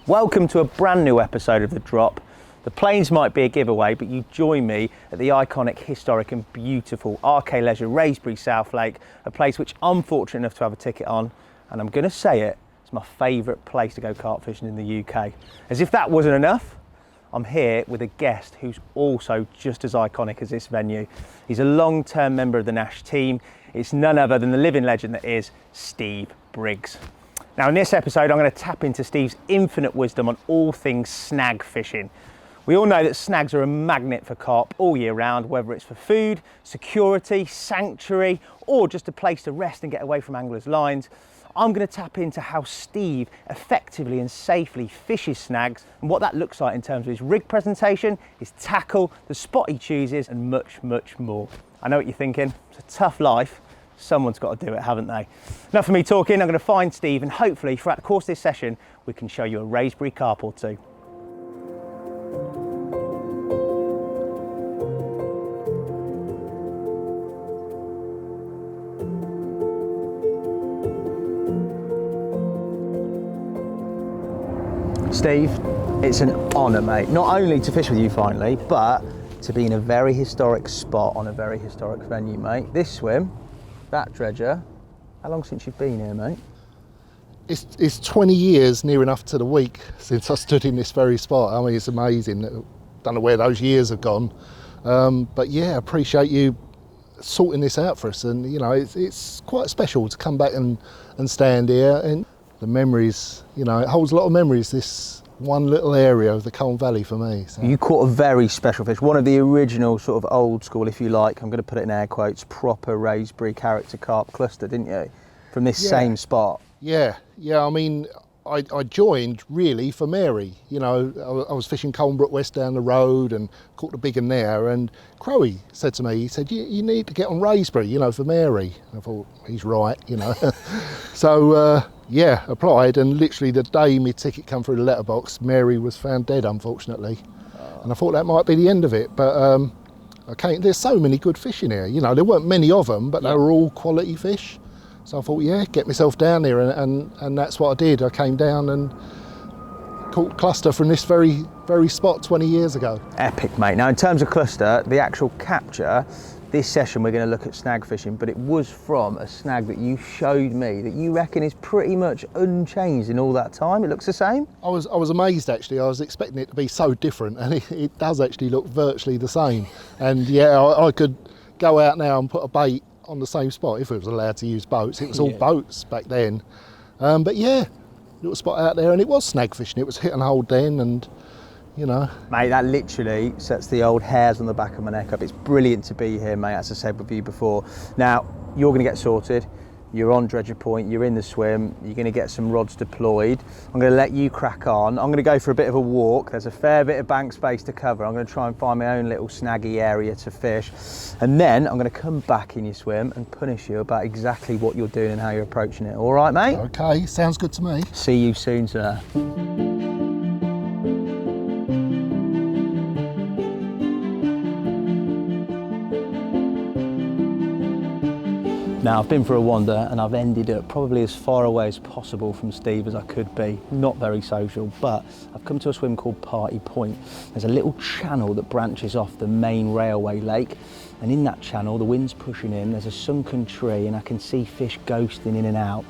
Welcome to a brand new episode of The Drop. The planes might be a giveaway, but you join me at the iconic, historic and beautiful RK Leisure Wraysbury South Lake, a place which I'm fortunate enough to have a ticket on, and I'm going to say it, it's my favourite place to go carp fishing in the UK. As if that wasn't enough, I'm here with a guest who's also just as iconic as this venue. He's a long-term member of the Nash team. It's none other than the living legend that is Steve Briggs. Now in this episode, I'm going to tap into Steve's infinite wisdom on all things snag fishing. We all know that snags are a magnet for carp all year round, whether it's for food, security, sanctuary, or just a place to rest and get away from anglers' lines. I'm going to tap into how Steve effectively and safely fishes snags and what that looks like in terms of his rig presentation, his tackle, the spot he chooses, and much, much more. I know what you're thinking, it's a tough life. Someone's got to do it, haven't they? Enough of me talking, I'm going to find Steve, and hopefully throughout the course of this session, we can show you a Wraysbury carp or two. Steve, it's an honour, mate, not only to fish with you finally, but to be in a very historic spot on a very historic venue, mate. This swim, that dredger, how long since you've been here, mate? It's 20 years, near enough to the week, since I stood in this very spot. I mean, it's amazing. Don't know where those years have gone. But yeah, appreciate you sorting this out for us. And you know, it's quite special to come back and stand here. And the memories, you know, it holds a lot of memories, this one little area of the Colne Valley for me. So. You caught a very special fish, one of the original sort of old school, if you like, I'm going to put it in air quotes, proper Wraysbury character carp cluster, didn't you? From this same spot. Yeah, I mean, I joined really for Mary. You know, I was fishing Colnbrook West down the road and caught the big one there, and Crowie said to me, he said, you need to get on Wraysbury, you know, for Mary. I thought, he's right, you know. So, yeah, applied, and literally the day my ticket come through the letterbox, Mary was found dead, unfortunately. And I thought that might be the end of it, but there's so many good fish in here. You know, there weren't many of them, but they were all quality fish. So I thought, yeah, get myself down there, and that's what I did. I came down and caught cluster from this very, very spot 20 years ago. Epic, mate. Now, in terms of cluster, the actual capture, this session we're going to look at snag fishing, but it was from a snag that you showed me that you reckon is pretty much unchanged in all that time. It looks the same? I was amazed, actually. I was expecting it to be so different, and it does actually look virtually the same. And yeah, I could go out now and put a bait on the same spot if it was allowed to use boats. It was all boats back then. But yeah, little spot out there, and it was snag fishing. It was hit and hold then, and you know. Mate, that literally sets the old hairs on the back of my neck up. It's brilliant to be here, mate, as I said with you before. Now, you're going to get sorted. You're on dredger point, you're in the swim, you're going to get some rods deployed. I'm going to let you crack on. I'm going to go for a bit of a walk. There's a fair bit of bank space to cover. I'm going to try and find my own little snaggy area to fish. And then I'm going to come back in your swim and punish you about exactly what you're doing and how you're approaching it. All right, mate? Okay, sounds good to me. See you soon, sir. Now, I've been for a wander and I've ended up probably as far away as possible from Steve as I could be. Not very social, but I've come to a swim called Party Point. There's a little channel that branches off the main railway lake, and in that channel, the wind's pushing in, there's a sunken tree, and I can see fish ghosting in and out.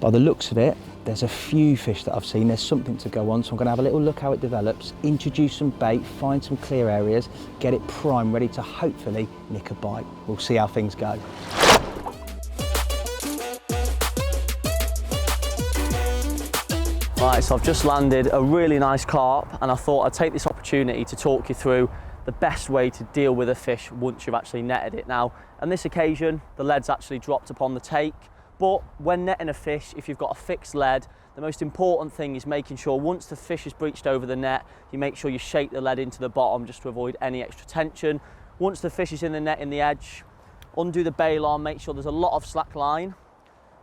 By the looks of it, there's a few fish that I've seen. There's something to go on, so I'm going to have a little look how it develops, introduce some bait, find some clear areas, get it primed, ready to hopefully nick a bite. We'll see how things go. Right, so I've just landed a really nice carp, and I thought I'd take this opportunity to talk you through the best way to deal with a fish once you've actually netted it. Now, on this occasion, the lead's actually dropped upon the take, but when netting a fish, if you've got a fixed lead, the most important thing is making sure once the fish is breached over the net, you make sure you shake the lead into the bottom just to avoid any extra tension. Once the fish is in the net in the edge, undo the bail on, make sure there's a lot of slack line,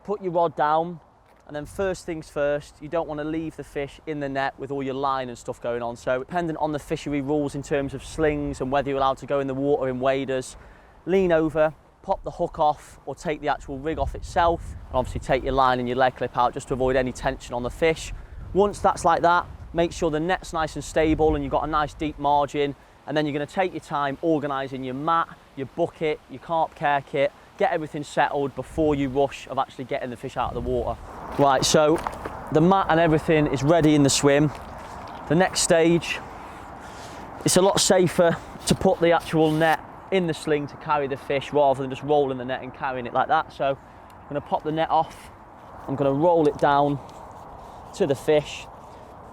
put your rod down, and then first things first, you don't want to leave the fish in the net with all your line and stuff going on. So dependent on the fishery rules in terms of slings and whether you're allowed to go in the water in waders, lean over, pop the hook off or take the actual rig off itself, and obviously take your line and your leg clip out just to avoid any tension on the fish. Once that's like that, make sure the net's nice and stable and you've got a nice deep margin, and then you're going to take your time organising your mat, your bucket, your carp care kit, get everything settled before you rush of actually getting the fish out of the water. Right, so the mat and everything is ready in the swim. The next stage, it's a lot safer to put the actual net in the sling to carry the fish rather than just rolling the net and carrying it like that. So I'm going to pop the net off, I'm going to roll it down to the fish,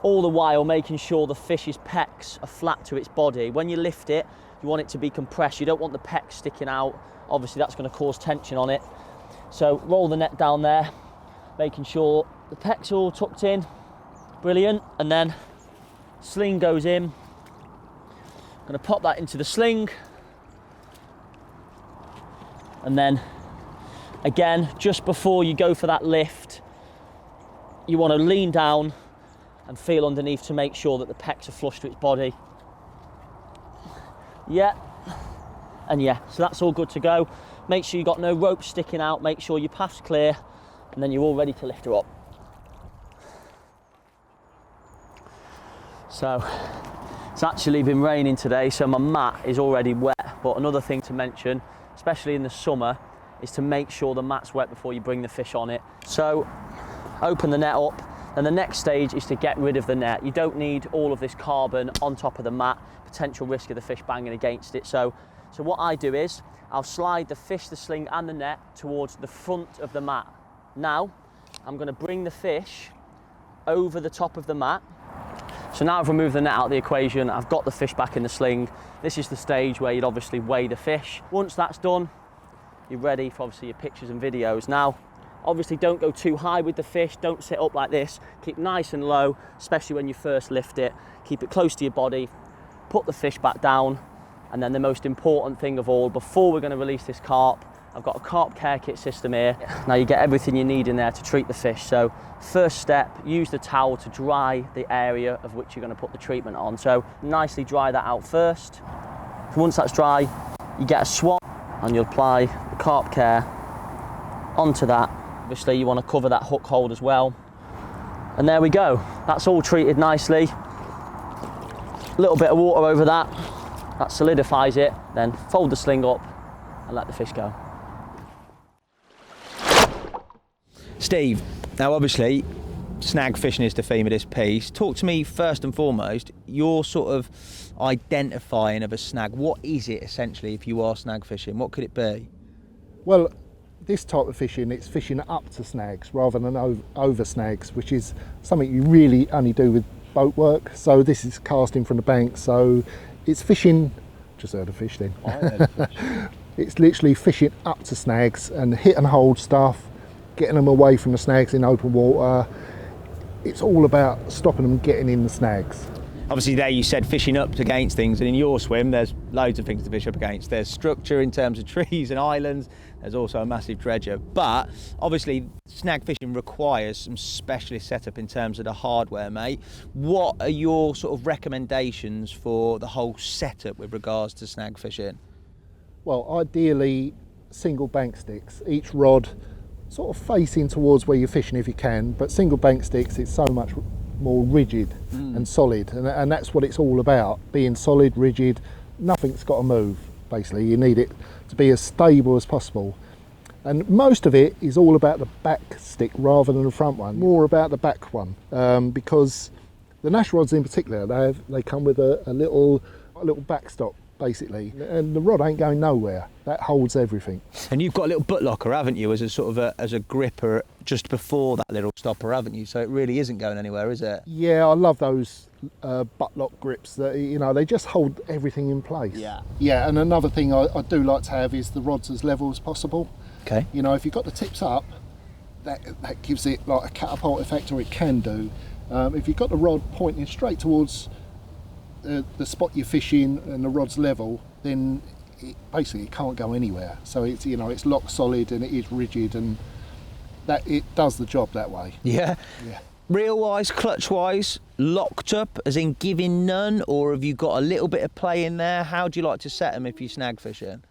all the while making sure the fish's pecs are flat to its body. When you lift it, you want it to be compressed. You don't want the pecs sticking out. Obviously that's going to cause tension on it. So roll the net down there, making sure the pecs are all tucked in. Brilliant. And then sling goes in. I'm going to pop that into the sling. And then again, just before you go for that lift, you want to lean down and feel underneath to make sure that the pecs are flush to its body. Yeah, and yeah, so that's all good to go. Make sure you've got no rope sticking out, make sure your path's clear, and then you're all ready to lift her up. So, it's actually been raining today, so my mat is already wet, but another thing to mention, especially in the summer, is to make sure the mat's wet before you bring the fish on it. So, open the net up, and the next stage is to get rid of the net. You don't need all of this carbon on top of the mat, potential risk of the fish banging against it. So what I do is, I'll slide the fish, the sling and the net towards the front of the mat. Now, I'm going to bring the fish over the top of the mat. So now I've removed the net out of the equation, I've got the fish back in the sling. This is the stage where you'd obviously weigh the fish. Once that's done, you're ready for obviously your pictures and videos. Now, obviously don't go too high with the fish, don't sit up like this, keep nice and low, especially when you first lift it. Keep it close to your body, put the fish back down, and then the most important thing of all, before we're going to release this carp, I've got a carp care kit system here. Now you get everything you need in there to treat the fish. So first step, use the towel to dry the area of which you're going to put the treatment on. So nicely dry that out first. Once that's dry, you get a swab and you'll apply the carp care onto that. Obviously you want to cover that hook hold as well. And there we go, that's all treated nicely. A little bit of water over that solidifies it, then fold the sling up and let the fish go. Steve, now obviously snag fishing is the theme of this piece. Talk to me first and foremost, your sort of identifying of a snag. What is it essentially if you are snag fishing? What could it be? Well, this type of fishing, it's fishing up to snags rather than over snags, which is something you really only do with boat work. So this is casting from the bank, so it's fishing, just heard a fish then. I heard a fish. It's literally fishing up to snags and hit and hold stuff, getting them away from the snags in open water. It's all about stopping them getting in the snags. Obviously there you said fishing up against things, and in your swim there's loads of things to fish up against. There's structure in terms of trees and islands, there's also a massive dredger, but obviously snag fishing requires some specialist setup in terms of the hardware, mate. What are your sort of recommendations for the whole setup with regards to snag fishing? Well, ideally single bank sticks, each rod sort of facing towards where you're fishing if you can, but single bank sticks, it's so much more rigid and solid, and that's what it's all about, being solid, rigid, nothing's got to move. Basically you need it to be as stable as possible, and most of it is all about the back stick rather than the front one, more about the back one, because the Nash rods in particular, they come with a little backstop basically, and the rod ain't going nowhere. That holds everything. And you've got a little butt locker, haven't you, as a sort of as a gripper just before that little stopper, haven't you? So it really isn't going anywhere, is it? Yeah, I love those butt lock grips that, you know, they just hold everything in place. Yeah, and another thing I do like to have is the rods as level as possible. Okay. You know, if you've got the tips up, that gives it like a catapult effect, or it can do. If you've got the rod pointing straight towards the spot you're fishing and the rod's level, then it can't go anywhere. So it's, you know, it's lock solid and it is rigid, and that it does the job that way. Yeah. Reel wise, clutch wise, locked up as in giving none, or have you got a little bit of play in there? How do you like to set them if you snag fishing?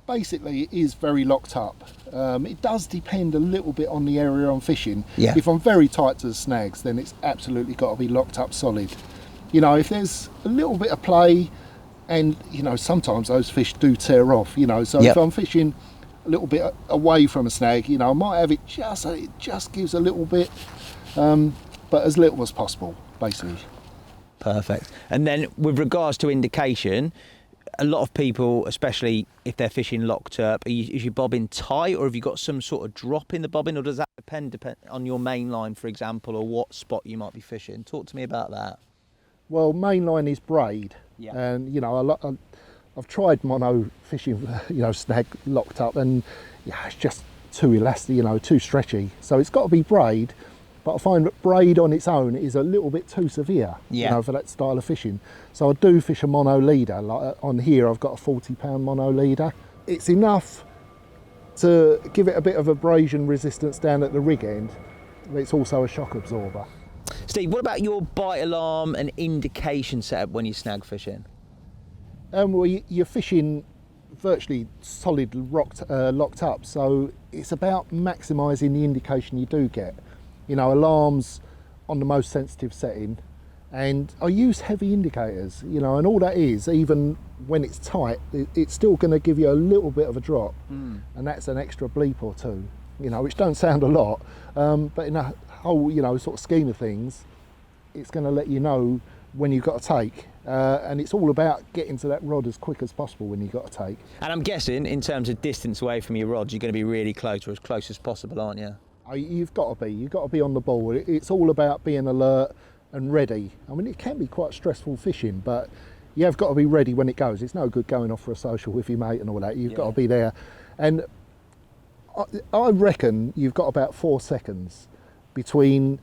basically it is very locked up. It does depend a little bit on the area I'm fishing. Yeah. If I'm very tight to the snags, then it's absolutely got to be locked up solid. You know, if there's a little bit of play, and you know, sometimes those fish do tear off, you know, so Yep. if I'm fishing a little bit away from a snag, you know, I might have it just gives a little bit, but as little as possible, basically. Perfect. And then with regards to indication, a lot of people, especially if they're fishing locked up, is your bobbin tight, or have you got some sort of drop in the bobbin, or does that depend on your main line, for example, or what spot you might be fishing? Talk to me about that. Well, main line is braid, Yeah. and you know, I've tried mono fishing, you know, snag locked up, and yeah, it's just too elastic, you know, too stretchy. So it's got to be braid, but I find that braid on its own is a little bit too severe, Yeah. you know, for that style of fishing. So I do fish a mono leader. Like on here, I've got a 40-pound mono leader. It's enough to give it a bit of abrasion resistance down at the rig end, but it's also a shock absorber. Steve, what about your bite alarm and indication setup when you're snag fishing? Well, you're fishing virtually solid locked up, so it's about maximising the indication you do get. You know, alarms on the most sensitive setting, and I use heavy indicators, you know, and all that is, even when it's tight, it's still going to give you a little bit of a drop, and that's an extra bleep or two, you know, which don't sound a lot, but in a whole, you know, sort of scheme of things, it's going to let you know when you've got to take, and it's all about getting to that rod as quick as possible when you've got to take. And I'm guessing, in terms of distance away from your rods, you're going to be really close, or as close as possible, aren't you? You've got to be on the ball. It's all about being alert and ready. I mean, it can be quite stressful fishing, but you have got to be ready when it goes. It's no good going off for a social with your mate and all that. You've got to be there. And I reckon you've got about 4 seconds between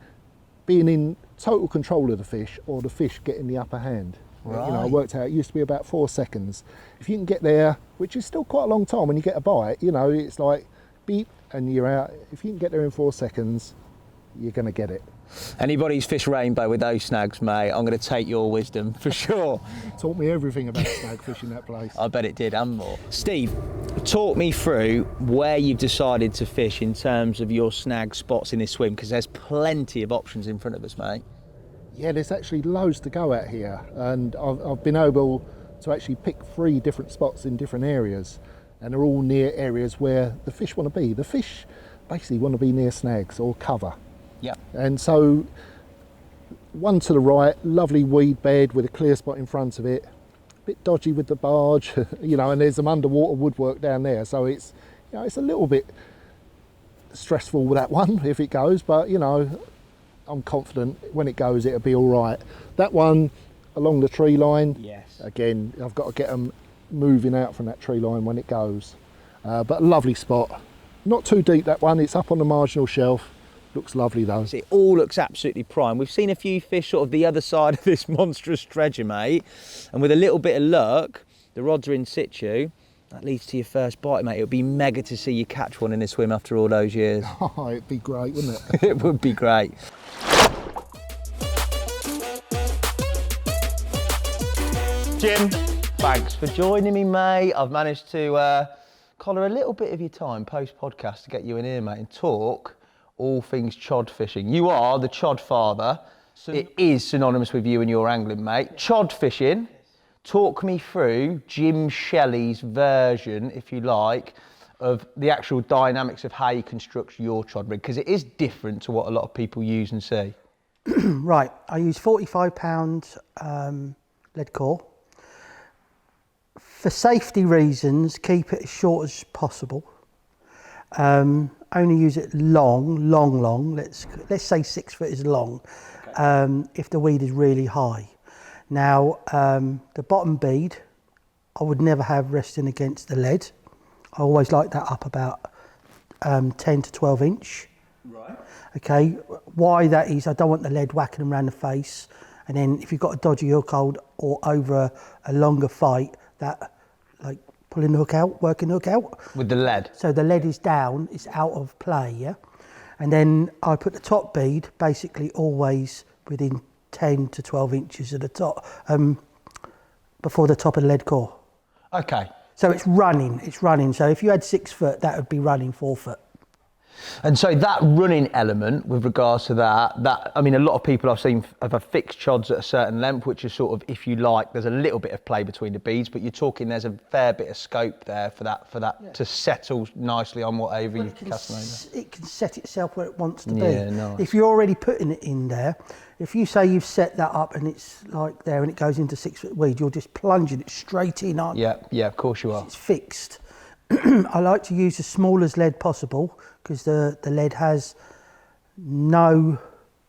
being in total control of the fish or the fish getting the upper hand. Right. You know, I worked out it used to be about 4 seconds. If you can get there, which is still quite a long time when you get a bite, you know, it's like beep and you're out. If you can get there in 4 seconds, you're going to get it. Anybody who's fished rainbow with those snags, mate, I'm going to take your wisdom for sure. Taught me everything about snag fishing, that place. I bet it did, and more. Steve, talk me through where you've decided to fish in terms of your snag spots in this swim, because there's plenty of options in front of us, mate. Yeah, there's actually loads to go at here, and I've been able to actually pick 3 different spots in different areas, and they're all near areas where the fish want to be. The fish basically want to be near snags or cover. Yeah. And so, one to the right, lovely weed bed with a clear spot in front of it. A bit dodgy with the barge, you know, and there's some underwater woodwork down there, so it's, you know, it's a little bit stressful with that one if it goes, but you know, I'm confident when it goes it'll be all right. That one along the tree line, Yes. again, I've got to get them moving out from that tree line when it goes. But a lovely spot. Not too deep, that one. It's up on the marginal shelf. Looks lovely though. It all looks absolutely prime. We've seen a few fish sort of the other side of this monstrous treasure, mate. And with a little bit of luck, the rods are in situ. That leads to your first bite, mate. It would be mega to see you catch one in this swim after all those years. Oh, it'd be great, wouldn't it? It would be great. Jim, thanks for joining me, mate. I've managed to collar a little bit of your time post-podcast to get you in here, mate, and talk all things chod fishing. You are the chod father. It is synonymous with you and your angling, mate. Chod fishing. Talk me through Jim Shelley's version, if you like, of the actual dynamics of how you construct your chod rig, because it is different to what a lot of people use and see. Right, I use 45-pound lead core. For safety reasons, keep it as short as possible. Only use it long. Let's say 6 foot is long, if the weed is really high. Now, the bottom bead, I would never have resting against the lead. I always like that up about 10 to 12 inch. Right. Okay, why that is, I don't want the lead whacking them around the face, and then if you've got a dodgy hook hold or over a longer fight, that like pulling the hook out, working the hook out. With the lead? So the lead is down, it's out of play, yeah? And then I put the top bead basically always within 10 to 12 inches of the top, before the top of the lead core. Okay. So it's running. So if you had 6 foot, that would be running 4 foot. And so that running element with regards to that, I mean, a lot of people I've seen have a fixed chods at a certain length, which is sort of, if you like, there's a little bit of play between the beads, but you're talking there's a fair bit of scope there for that to settle nicely on whatever you custom over. It can set itself where it wants to be. Nice. If you're already putting it in there, if you say you've set that up and it's like there and it goes into 6 foot weed, you're just plunging it straight in, aren't you? Yeah, of course you are. It's fixed. I like to use the smallest lead possible because the lead has no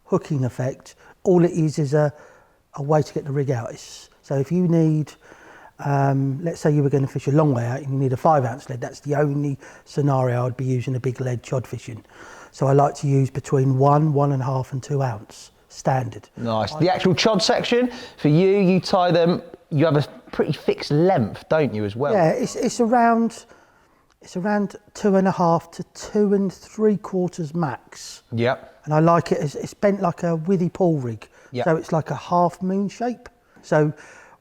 hooking effect. All it is a way to get the rig out. So if you need, let's say you were going to fish a long way out and you need a 5 ounce lead, that's the only scenario I'd be using a big lead chod fishing. So I like to use between 1, 1.5 and 2 ounce standard. Nice. The actual chod section, for you tie them, you have a pretty fixed length, don't you, as well? Yeah, it's around 2.5 to 2 3/4 max. Yep. And I like it as it's bent like a withy pool rig. Yep. So it's like a half moon shape. So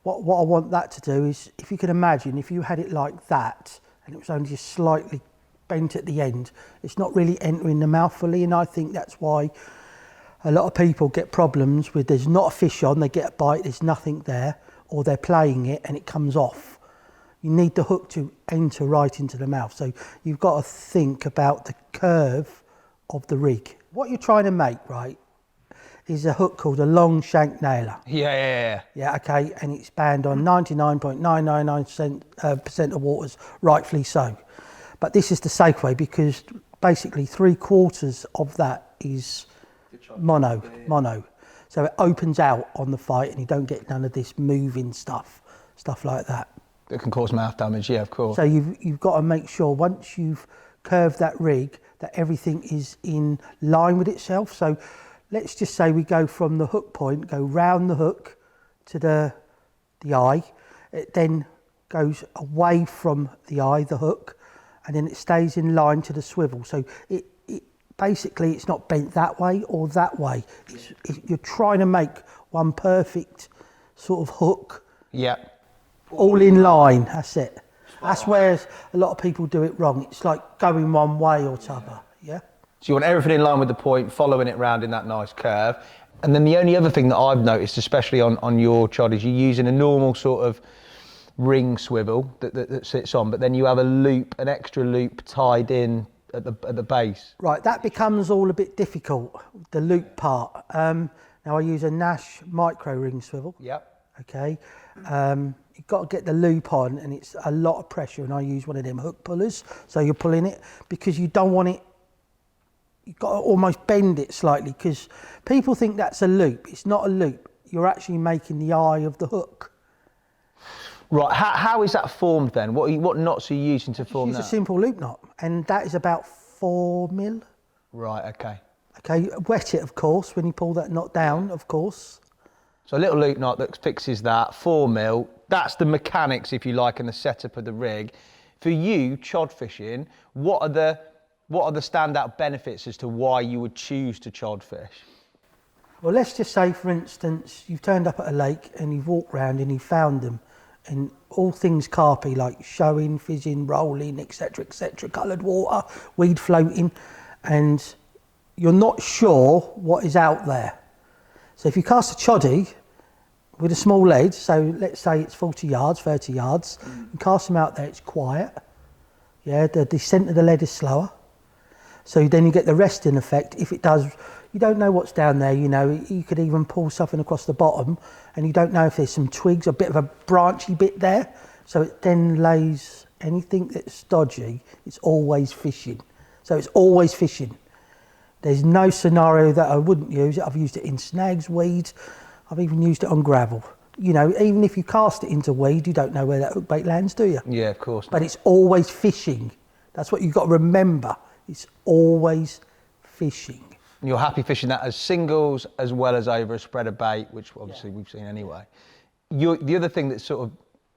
what I want that to do is, if you can imagine, if you had it like that and it was only just slightly bent at the end, it's not really entering the mouth fully, and I think that's why a lot of people get problems with there's not a fish on, they get a bite, there's nothing there, or they're playing it and it comes off. You need the hook to enter right into the mouth. So you've got to think about the curve of the rig. What you're trying to make, right, is a hook called a long shank nailer. Yeah. Yeah, okay, and it's banned on 99.999% of waters, rightfully so. But this is the safe way because basically 3/4 of that is mono. So it opens out on the fight and you don't get none of this moving stuff like that. It can cause mouth damage, yeah, of course. So you've got to make sure once you've curved that rig that everything is in line with itself. So let's just say we go from the hook point, go round the hook to the eye. It then goes away from the eye, the hook, and then it stays in line to the swivel. So it basically it's not bent that way or that way. You're trying to make one perfect sort of hook. Yeah. All in line, that's it. That's where a lot of people do it wrong. It's like going one way or t'other, yeah? So you want everything in line with the point, following it round in that nice curve. And then the only other thing that I've noticed, especially on your chod, is you're using a normal sort of ring swivel that sits on, but then you have an extra loop tied in at the base. Right, that becomes all a bit difficult, the loop part. Now I use a Nash micro ring swivel. Yep. Okay. You've got to get the loop on and it's a lot of pressure, and I use one of them hook pullers. So you're pulling it because you don't want it, you've got to almost bend it slightly because people think that's a loop. It's not a loop. You're actually making the eye of the hook. Right, how is that formed then? What knots are you using to form that? Use a simple loop knot, and that is about 4 mil. Right, okay. Okay, wet it of course when you pull that knot down, of course. So a little loop knot that fixes that, 4 mil. That's the mechanics, if you like, and the setup of the rig. For you, chod fishing, what are the standout benefits as to why you would choose to chod fish? Well, let's just say, for instance, you've turned up at a lake and you've walked round and you've found them, and all things carpy, like showing, fizzing, rolling, etc., coloured water, weed floating, and you're not sure what is out there. So if you cast a choddy with a small lead, so let's say it's 40 yards, 30 yards, you cast them out there, it's quiet. Yeah, the descent of the lead is slower. So then you get the resting effect. If it does, you don't know what's down there, you know, you could even pull something across the bottom and you don't know if there's some twigs, a bit of a branchy bit there. So it then lays anything that's dodgy, it's always fishing. So it's always fishing. There's no scenario that I wouldn't use it. I've used it in snags, weeds. I've even used it on gravel. You know, even if you cast it into weed, you don't know where that hookbait lands, do you? Yeah, of course. But it's always fishing. That's what you've got to remember. It's always fishing. And you're happy fishing that as singles as well as over a spreader bait, which obviously we've seen anyway. The other thing that's sort of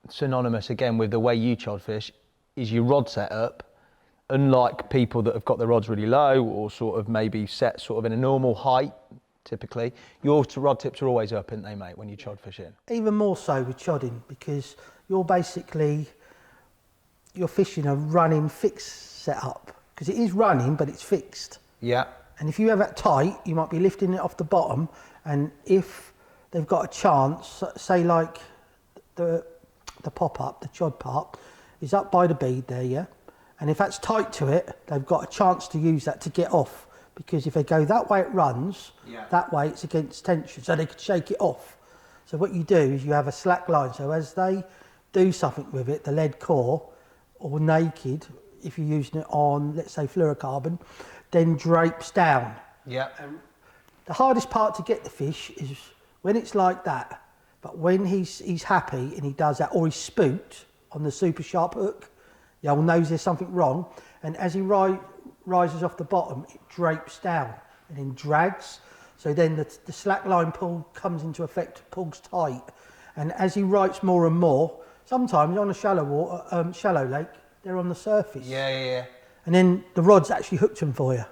synonymous again with the way you chod fish is your rod setup. Unlike people that have got their rods really low or sort of maybe set sort of in a normal height, typically, your rod tips are always up, aren't they, mate, when you chod fish in? Even more so with chodding, because you're basically you're fishing a running fixed setup, because it is running, but it's fixed. Yeah. And if you have it tight, you might be lifting it off the bottom, and if they've got a chance, say like the pop-up, the chod part, is up by the bead there, yeah? And if that's tight to it, they've got a chance to use that to get off, because if they go that way it runs, that way it's against tension, so they could shake it off. So what you do is you have a slack line, so as they do something with it, the lead core, or naked, if you're using it on, let's say, fluorocarbon, then drapes down. Yeah. The hardest part to get the fish is when it's like that, but when he's happy and he does that, or he's spooked on the super sharp hook, the old knows there's something wrong, and as he rises off the bottom, it drapes down and then drags. So then the slack line pull comes into effect, pulls tight, and as he rights more and more, sometimes on a shallow water, shallow lake, they're on the surface. Yeah. And then the rod's actually hooked them for you.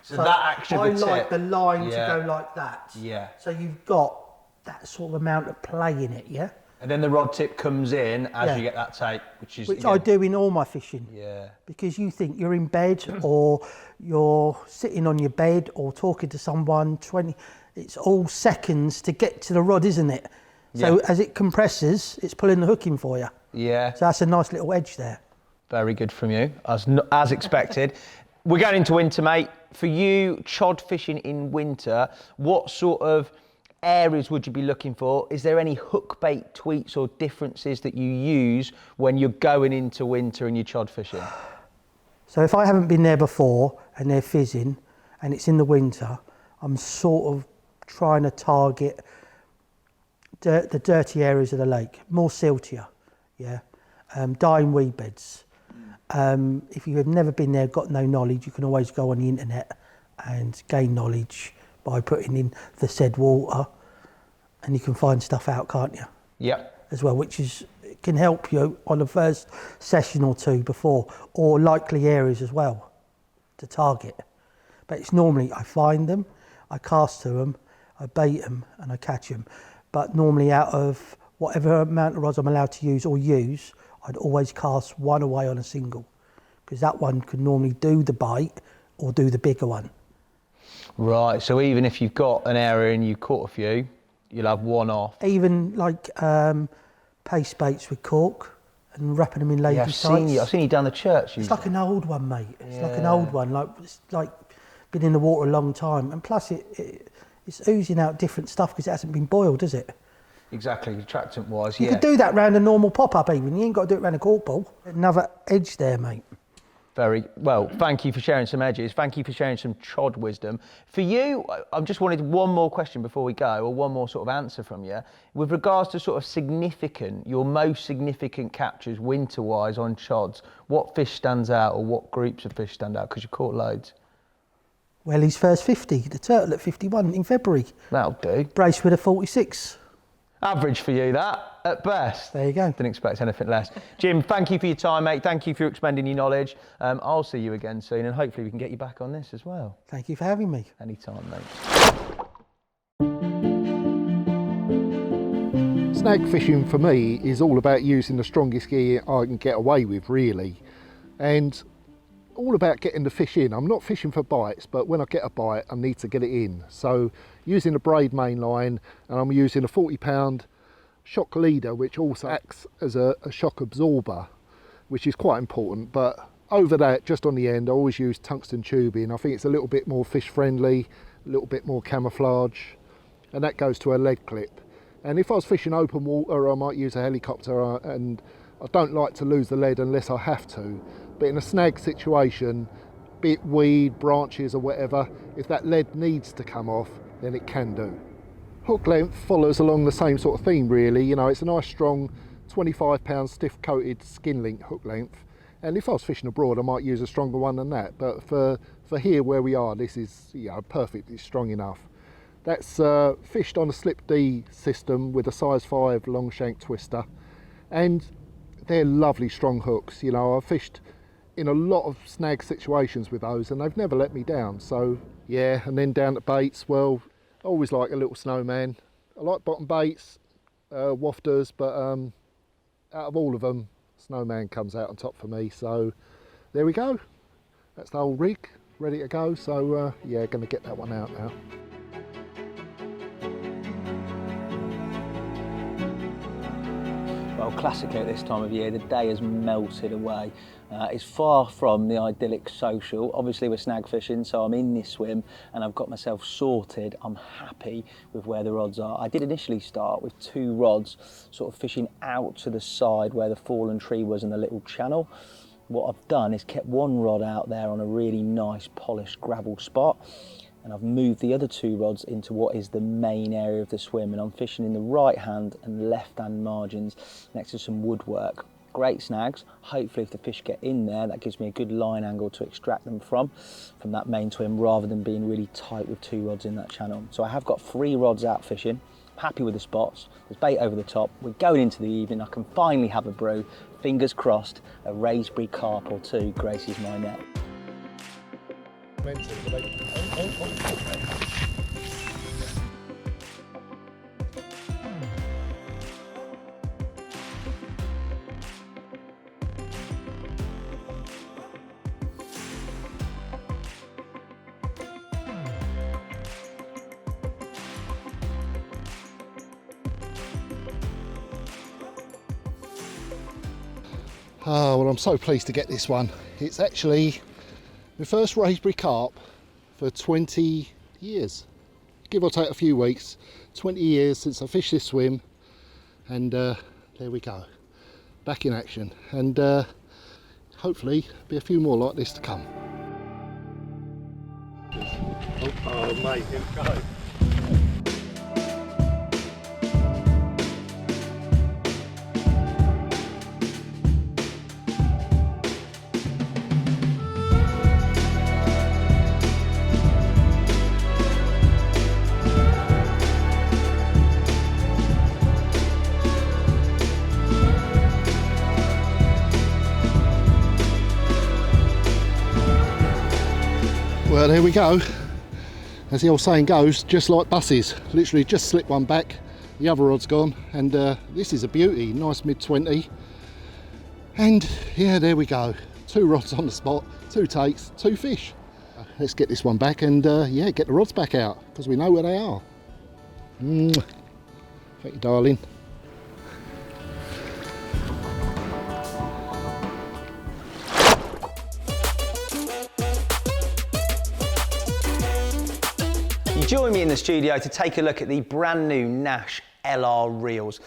So that actually I like the line to go like that. Yeah. So you've got that sort of amount of play in it, yeah? And then the rod tip comes in as you get that take, which Which I do in all my fishing. Yeah. Because you think you're in bed or you're sitting on your bed or talking to someone, it's all seconds to get to the rod, isn't it? So as it compresses, it's pulling the hook in for you. Yeah. So that's a nice little edge there. Very good from you, as expected. We're going into winter, mate. For you, chod fishing in winter, what sort of areas would you be looking for? Is there any hook bait tweaks or differences that you use when you're going into winter and you're chod fishing? So if I haven't been there before and they're fizzing and it's in the winter, I'm sort of trying to target the dirty areas of the lake, more siltier, dying weed beds. If you have never been there, got no knowledge, you can always go on the internet and gain knowledge by putting in the said water, and you can find stuff out, can't you? Yeah. As well, which can help you on the first session or two before, or likely areas as well to target. But it's normally I find them, I cast to them, I bait them, and I catch them. But normally out of whatever amount of rods I'm allowed to use, I'd always cast one away on a single, because that one could normally do the bite or do the bigger one. Right, so even if you've got an area and you caught a few, you'll have one off. Even like paste baits with cork and wrapping them in lady tights. I've seen you down the church. It's like an old one, mate. It's like an old one. It's like been in the water a long time, and plus it's oozing out different stuff because it hasn't been boiled, is it? Exactly, attractant wise. You could do that round a normal pop up even. You ain't got to do it round a cork ball. Another edge there, mate. Very well. Thank you for sharing some edges. Thank you for sharing some chod wisdom. For you, I just wanted one more question before we go, or one more sort of answer from you. With regards to sort of your most significant captures winter-wise on chods, what fish stands out, or what groups of fish stand out? Because you caught loads. Well, his first 50, the turtle at 51 in February. That'll do. Brace with a 46. Average for you, that, at best. There you go. Didn't expect anything less. Jim, thank you for your time, mate. Thank you for expending your knowledge. I'll see you again soon, and hopefully we can get you back on this as well. Thank you for having me. Anytime, mate. Snag fishing for me is all about using the strongest gear I can get away with, really, and all about getting the fish in. I'm not fishing for bites, but when I get a bite I need to get it in. So using a braid main line, and I'm using a 40-pound shock leader, which also acts as a shock absorber, which is quite important. But over that, just on the end, I always use tungsten tubing. I think it's a little bit more fish friendly, a little bit more camouflage, and that goes to a lead clip. And if I was fishing open water, I might use a helicopter, and I don't like to lose the lead unless I have to. But in a snag situation, be it weed, branches or whatever, if that lead needs to come off, then it can do. Hook length follows along the same sort of theme, really. You know, it's a nice strong 25-pound stiff coated skin link hook length. And if I was fishing abroad, I might use a stronger one than that. But for here where we are, this is perfectly strong enough. That's fished on a slip D system with a size 5 long shank twister. And they're lovely strong hooks. You know, I've fished in a lot of snag situations with those, and they've never let me down. So yeah, and then down to baits, well, I always like a little snowman. I like bottom baits, wafters, but out of all of them, Snowman comes out on top for me. So there we go. That's the whole rig ready to go. So yeah, going to get that one out now. Well, classically at this time of year, the day has melted away. It's far from the idyllic social. Obviously we're snag fishing, so I'm in this swim and I've got myself sorted. I'm happy with where the rods are. I did initially start with 2 rods, sort of fishing out to the side where the fallen tree was in the little channel. What I've done is kept 1 rod out there on a really nice polished gravel spot, and I've moved the other 2 rods into what is the main area of the swim, and I'm fishing in the right hand and left hand margins next to some woodwork. Great snags. Hopefully if the fish get in there, that gives me a good line angle to extract them from that main swim, rather than being really tight with 2 rods in that channel. So I have got 3 rods out fishing. I'm happy with the spots. There's bait over the top. We're going into the evening. I can finally have a brew. Fingers crossed, a Wraysbury carp or 2 graces my net. Oh, well, I'm so pleased to get this one. It's actually my first Wraysbury carp for 20 years, give or take a few weeks. 20 years since I fished this swim, and there we go, back in action, and hopefully be a few more like this to come. Oh mate, here we go. Well, there we go. As the old saying goes, just like buses. Literally just slip one back, the other rod's gone, and this is a beauty, nice mid-20. And yeah, there we go. 2 rods on the spot, 2 takes, 2 fish. Let's get this one back and yeah, get the rods back out, because we know where they are. Thank you, darling. Join me in the studio to take a look at the brand new Nash LR reels.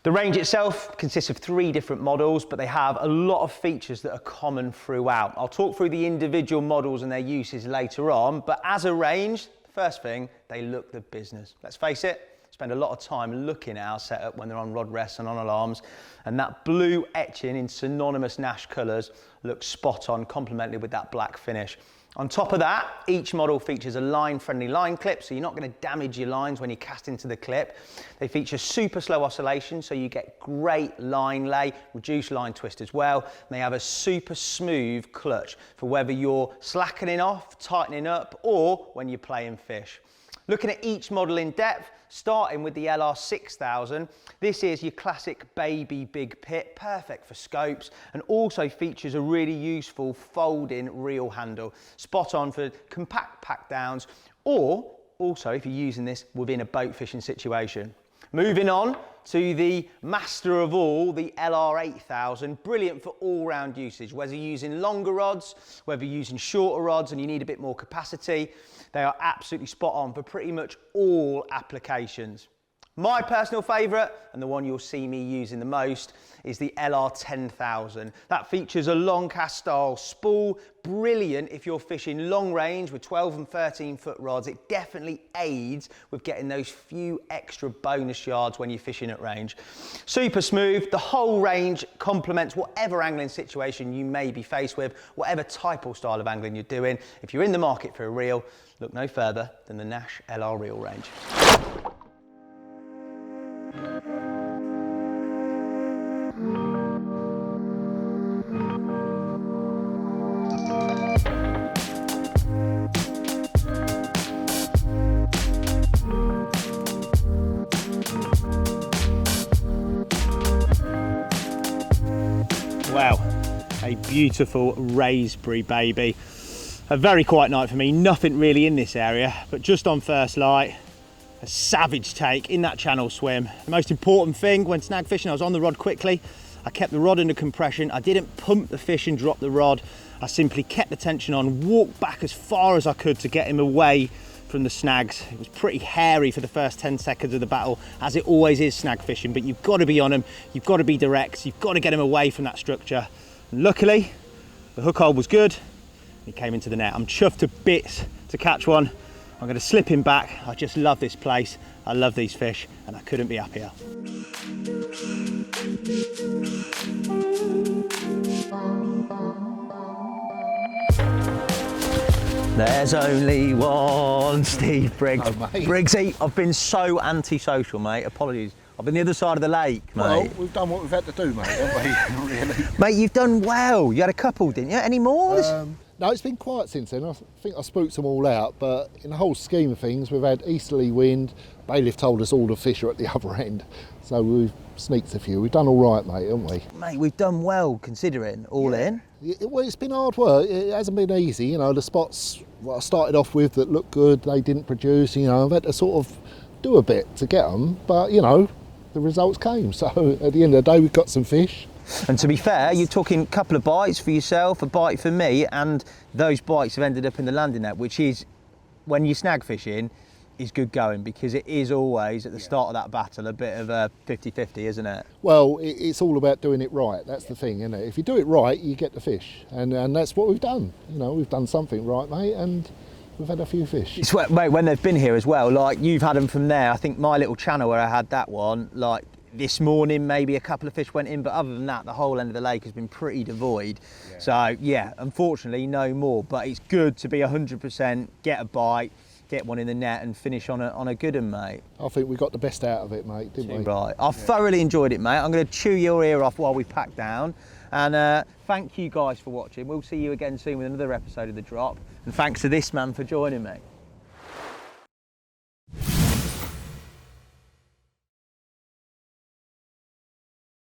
The range itself consists of 3 different models, but they have a lot of features that are common throughout. I'll talk through the individual models and their uses later on, but as a range, the first thing, they look the business. Let's face it, spend a lot of time looking at our setup when they're on rod rests and on alarms, and that blue etching in synonymous Nash colours looks spot on, complemented with that black finish. On top of that, each model features a line-friendly line clip, so you're not going to damage your lines when you cast into the clip. They feature super slow oscillation, so you get great line lay, reduced line twist as well. And they have a super smooth clutch for whether you're slackening off, tightening up, or when you're playing fish. Looking at each model in depth, starting with the LR6000, this is your classic baby big pit, perfect for scopes, and also features a really useful folding reel handle, spot on for compact pack downs, or also if you're using this within a boat fishing situation. Moving on to the master of all, the LR8000, brilliant for all-round usage, whether you're using longer rods, whether you're using shorter rods and you need a bit more capacity, they are absolutely spot on for pretty much all applications. My personal favourite, and the one you'll see me using the most, is the LR10000. That features a long cast style spool, brilliant if you're fishing long range with 12 and 13 foot rods. It definitely aids with getting those few extra bonus yards when you're fishing at range. Super smooth, the whole range complements whatever angling situation you may be faced with, whatever type or style of angling you're doing. If you're in the market for a reel, look no further than the Nash LR reel range. A beautiful Wraysbury baby. A very quiet night for me, nothing really in this area, but just on first light, a savage take in that channel swim. The most important thing when snag fishing, I was on the rod quickly. I kept the rod under compression. I didn't pump the fish and drop the rod. I simply kept the tension on, walked back as far as I could to get him away from the snags. It was pretty hairy for the first 10 seconds of the battle, as it always is snag fishing, but you've got to be on him, you've got to be direct, you've got to get him away from that structure. And luckily, the hook hold was good. He came into the net. I'm chuffed to bits to catch one. I'm going to slip him back. I just love this place. I love these fish, and I couldn't be happier. There's only one Steve Briggs. Oh, mate. Briggsy, I've been so antisocial, mate. Apologies. I've been the other side of the lake, mate. Well, we've done what we've had to do, mate, haven't we? Really. Mate, you've done well. You had a couple, didn't you? Any more? No, it's been quiet since then. I think I spooked them all out, but in the whole scheme of things, we've had easterly wind. Bailiff told us all the fish are at the other end, so we've sneaked a few. We've done all right, mate, haven't we? Mate, we've done well considering, all in. Well, it's been hard work. It hasn't been easy. You know, the spots what I started off with that looked good, they didn't produce. You know, I've had to sort of do a bit to get them, but you know, the results came. So at the end of the day, we've got some fish. And to be fair, you're talking a couple of bites for yourself, a bite for me, and those bites have ended up in the landing net, which is, when you snag fishing, is good going, because it is always at the start of that battle a bit of a 50-50, isn't it? Well, it's all about doing it right. That's the thing, isn't it? If you do it right, you get the fish, and that's what we've done. You know, we've done something right, mate, and we've had a few fish. It's, mate, when they've been here as well, like you've had them from there. I think my little channel where I had that one, like this morning maybe a couple of fish went in, but other than that, the whole end of the lake has been pretty devoid. Yeah. So yeah, unfortunately no more, but it's good to be 100%, get a bite, get one in the net and finish on a good one, mate. I think we got the best out of it, mate, didn't we? Right, I've thoroughly enjoyed it, mate. I'm going to chew your ear off while we pack down, and thank you guys for watching. We'll see you again soon with another episode of The Drop, and thanks to this man for joining me.